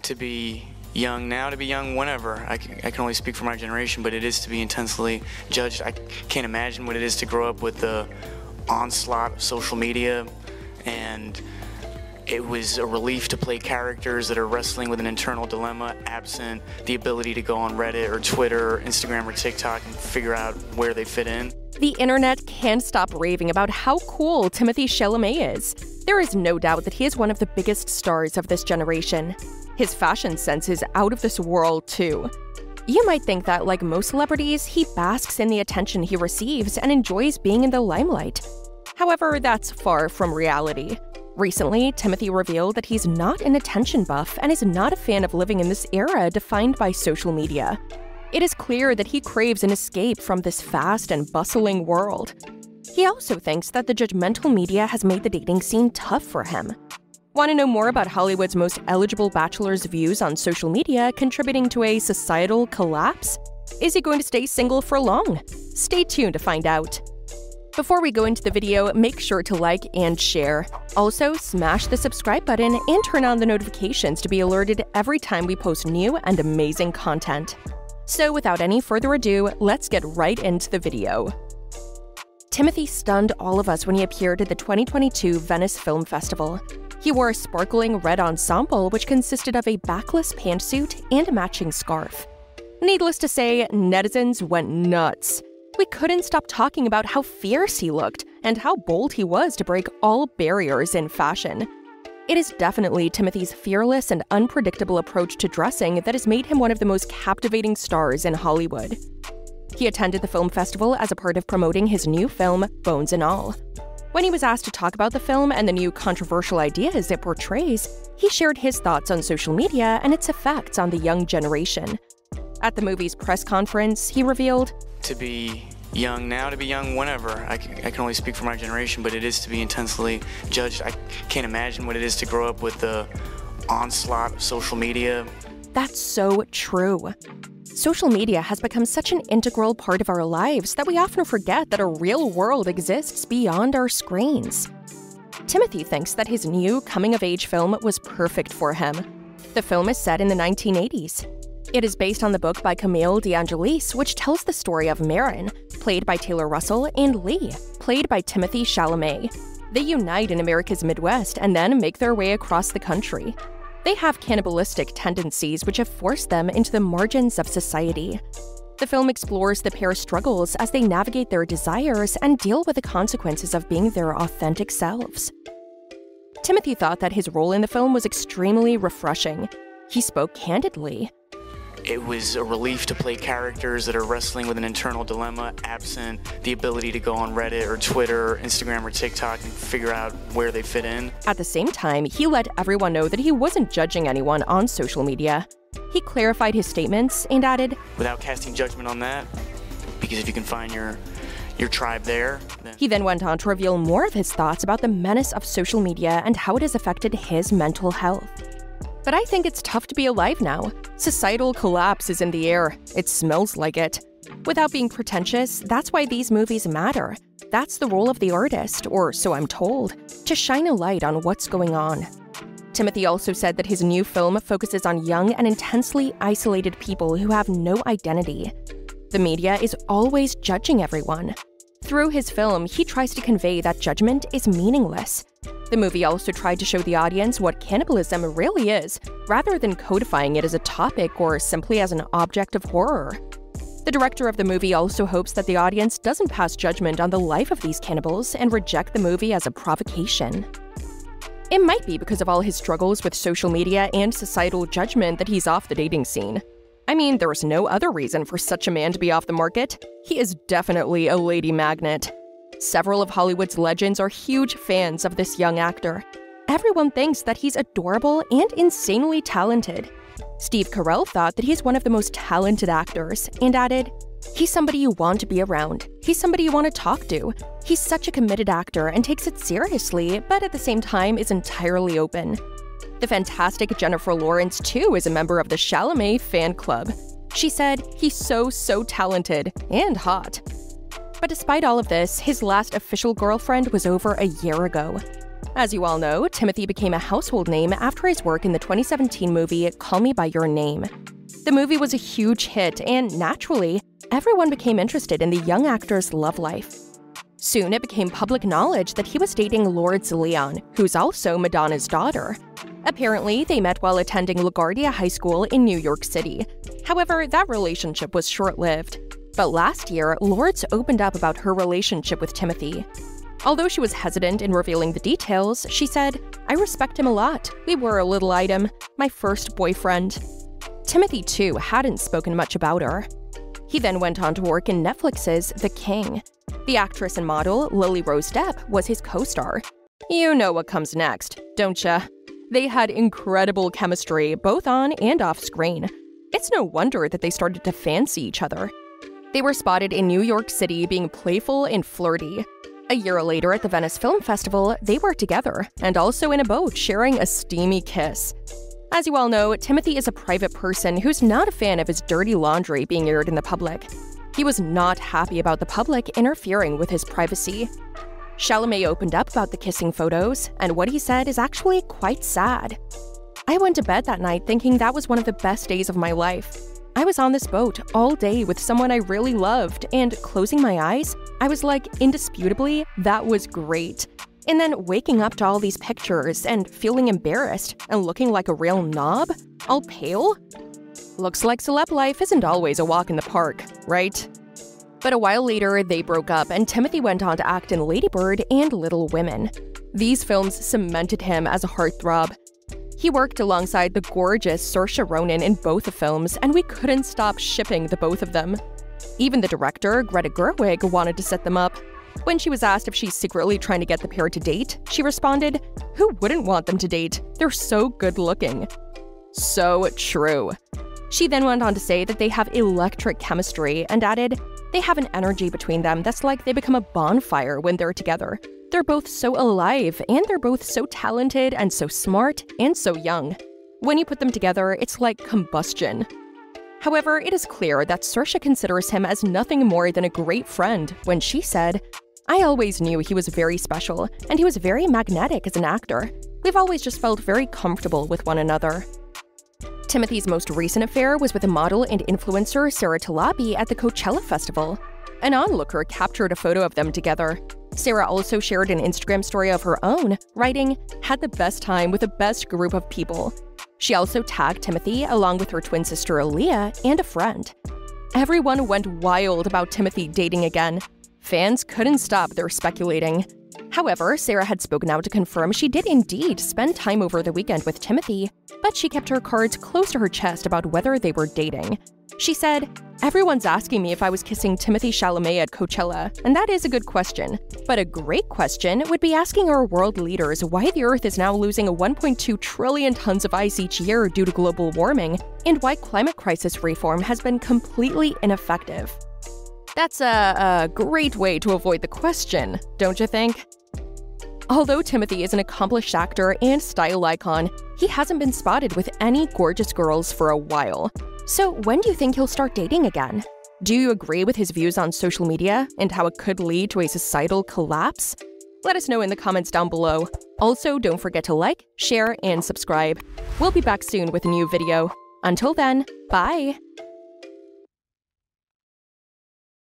to be young now, to be young whenever. I can only speak for my generation, but it is to be intensely judged. I can't imagine what it is to grow up with the onslaught of social media, and it was a relief to play characters that are wrestling with an internal dilemma, absent the ability to go on Reddit or Twitter or Instagram or TikTok and figure out where they fit in. The internet can't stop raving about how cool Timothee Chalamet is. There is no doubt that he is one of the biggest stars of this generation. His fashion sense is out of this world, too. You might think that, like most celebrities, he basks in the attention he receives and enjoys being in the limelight. However, that's far from reality. Recently, Timothee revealed that he's not an attention buff and is not a fan of living in this era defined by social media. It is clear that he craves an escape from this fast and bustling world. He also thinks that the judgmental media has made the dating scene tough for him. Want to know more about Hollywood's most eligible bachelor's views on social media contributing to a societal collapse? Is he going to stay single for long? Stay tuned to find out. Before we go into the video, make sure to like and share. Also, smash the subscribe button and turn on the notifications to be alerted every time we post new and amazing content. So without any further ado, let's get right into the video. Timothee stunned all of us when he appeared at the 2022 Venice Film Festival. He wore a sparkling red ensemble which consisted of a backless pantsuit and a matching scarf. Needless to say, netizens went nuts. We couldn't stop talking about how fierce he looked and how bold he was to break all barriers in fashion. It is definitely Timothee's fearless and unpredictable approach to dressing that has made him one of the most captivating stars in Hollywood. He attended the film festival as a part of promoting his new film, Bones and All. When he was asked to talk about the film and the new controversial ideas it portrays, he shared his thoughts on social media and its effects on the young generation. At the movie's press conference, he revealed, To be young now, to be young whenever. I can only speak for my generation, but it is to be intensely judged. I can't imagine what it is to grow up with the onslaught of social media. That's so true. Social media has become such an integral part of our lives that we often forget that a real world exists beyond our screens. Timothee thinks that his new coming-of-age film was perfect for him. The film is set in the 1980s. It is based on the book by Camille DeAngelis, which tells the story of Marin, played by Taylor Russell, and Lee, played by Timothee Chalamet. They unite in America's Midwest and then make their way across the country. They have cannibalistic tendencies which have forced them into the margins of society. The film explores the pair's struggles as they navigate their desires and deal with the consequences of being their authentic selves. Timothee thought that his role in the film was extremely refreshing. He spoke candidly. It was a relief to play characters that are wrestling with an internal dilemma, absent the ability to go on Reddit or Twitter or Instagram or TikTok and figure out where they fit in. At the same time, he let everyone know that he wasn't judging anyone on social media. He clarified his statements and added, Without casting judgment on that, because if you can find your tribe there, then... He then went on to reveal more of his thoughts about the menace of social media and how it has affected his mental health. But I think it's tough to be alive now. Societal collapse is in the air. It smells like it. Without being pretentious, that's why these movies matter. That's the role of the artist, or so I'm told, to shine a light on what's going on. Timothee also said that his new film focuses on young and intensely isolated people who have no identity. The media is always judging everyone. Through his film, he tries to convey that judgment is meaningless. The movie also tried to show the audience what cannibalism really is, rather than codifying it as a topic or simply as an object of horror. The director of the movie also hopes that the audience doesn't pass judgment on the life of these cannibals and reject the movie as a provocation. It might be because of all his struggles with social media and societal judgment that he's off the dating scene. I mean, there is no other reason for such a man to be off the market. He is definitely a lady magnet. Several of Hollywood's legends are huge fans of this young actor. Everyone thinks that he's adorable and insanely talented. Steve Carell thought that he's one of the most talented actors and added, He's somebody you want to be around. He's somebody you want to talk to. He's such a committed actor and takes it seriously, but at the same time is entirely open. The fantastic Jennifer Lawrence, too, is a member of the Chalamet fan club. She said, he's so talented and hot. But despite all of this, his last official girlfriend was over a year ago. As you all know, Timothee became a household name after his work in the 2017 movie Call Me By Your Name. The movie was a huge hit, and naturally, everyone became interested in the young actor's love life. Soon it became public knowledge that he was dating Lourdes Leon, who's also Madonna's daughter. Apparently, they met while attending LaGuardia High School in New York City. However, that relationship was short-lived. But last year, Lourdes opened up about her relationship with Timothee. Although she was hesitant in revealing the details, she said, "I respect him a lot. We were a little item. My first boyfriend." Timothee, too, hadn't spoken much about her. He then went on to work in Netflix's The King. The actress and model, Lily Rose Depp, was his co-star. You know what comes next, don't ya? They had incredible chemistry, both on and off screen. It's no wonder that they started to fancy each other. They were spotted in New York City being playful and flirty. A year later at the Venice Film Festival, they were together, and also in a boat sharing a steamy kiss. As you all know, Timothee is a private person who's not a fan of his dirty laundry being aired in the public. He was not happy about the public interfering with his privacy. Chalamet opened up about the kissing photos, and what he said is actually quite sad. "I went to bed that night thinking that was one of the best days of my life. I was on this boat all day with someone I really loved, and closing my eyes, I was like, indisputably, that was great. And then waking up to all these pictures and feeling embarrassed and looking like a real knob, all pale? Looks like celeb life isn't always a walk in the park, right?" But a while later, they broke up, and Timothee went on to act in Lady Bird and Little Women. These films cemented him as a heartthrob. He worked alongside the gorgeous Saoirse Ronan in both the films, and we couldn't stop shipping the both of them. Even the director, Greta Gerwig, wanted to set them up. When she was asked if she's secretly trying to get the pair to date, she responded, "Who wouldn't want them to date? They're so good-looking." So true. She then went on to say that they have electric chemistry and added, "They have an energy between them that's like they become a bonfire when they're together. They're both so alive, and they're both so talented and so smart and so young. When you put them together, it's like combustion." However, it is clear that Saoirse considers him as nothing more than a great friend when she said, "I always knew he was very special, and he was very magnetic as an actor. We've always just felt very comfortable with one another." Timothee's most recent affair was with the model and influencer Sarah Talabi at the Coachella Festival. An onlooker captured a photo of them together. Sarah also shared an Instagram story of her own, writing, "Had the best time with the best group of people." She also tagged Timothee along with her twin sister Aaliyah and a friend. Everyone went wild about Timothee dating again. Fans couldn't stop their speculating. However, Sarah had spoken out to confirm she did indeed spend time over the weekend with Timothee, but she kept her cards close to her chest about whether they were dating. She said, "Everyone's asking me if I was kissing Timothee Chalamet at Coachella, and that is a good question. But a great question would be asking our world leaders why the Earth is now losing 1.2 trillion tons of ice each year due to global warming, and why climate crisis reform has been completely ineffective." That's a great way to avoid the question, don't you think? Although Timothee is an accomplished actor and style icon, he hasn't been spotted with any gorgeous girls for a while. So when do you think he'll start dating again? Do you agree with his views on social media and how it could lead to a societal collapse? Let us know in the comments down below. Also, don't forget to like, share, and subscribe. We'll be back soon with a new video. Until then, bye!